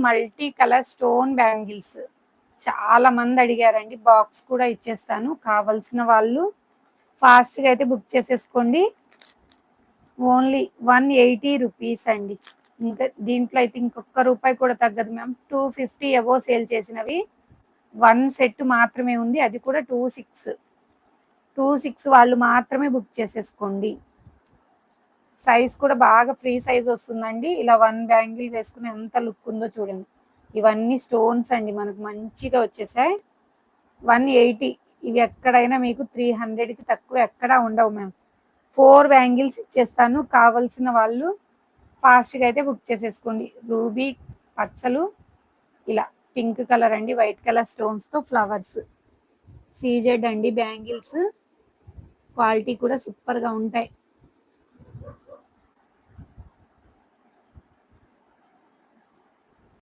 Multi colour stone bangles. చాలా మంది అడిగారండి. బాక్స్ కూడా ఇచ్చేస్తాను. కావాల్సిన వాళ్ళు ఫాస్ట్‌గా అయితే బుక్ చేసేసుకోండి. ఓన్లీ 180 రూపీస్ అండి. ఇంకా దీంట్లో అయితే ఇంకొక్క రూపాయి కూడా తగ్గదు మ్యామ్. 250 అబోవ్ సేల్ చేసినవి 1 సెట్ మాత్రమే ఉంది. అది కూడా 26 వాళ్ళు మాత్రమే బుక్ చేసేసుకోండి. సైజ్ కూడా బాగా ఫ్రీ సైజ్ వస్తుందండి. ఇలా 1 బ్యాంగిల్ వేసుకుని ఎంత లుక్ ఉందో చూడండి. ఇవన్నీ స్టోన్స్ అండి. మనకు మంచిగా వచ్చేసాయి. 180. ఇవి ఎక్కడైనా మీకు 300కి తక్కువ ఎక్కడా ఉండవు మ్యామ్. 4 బ్యాంగిల్స్ ఇచ్చేస్తాను. కావాల్సిన వాళ్ళు ఫాస్ట్‌గా అయితే బుక్ చేసేసుకోండి. రూబీ పచ్చలు, ఇలా పింక్ కలర్ అండి, వైట్ కలర్ స్టోన్స్‌తో ఫ్లవర్స్. సీజెడ్ అండి బ్యాంగిల్స్. క్వాలిటీ కూడా సూపర్‌గా ఉంటాయి.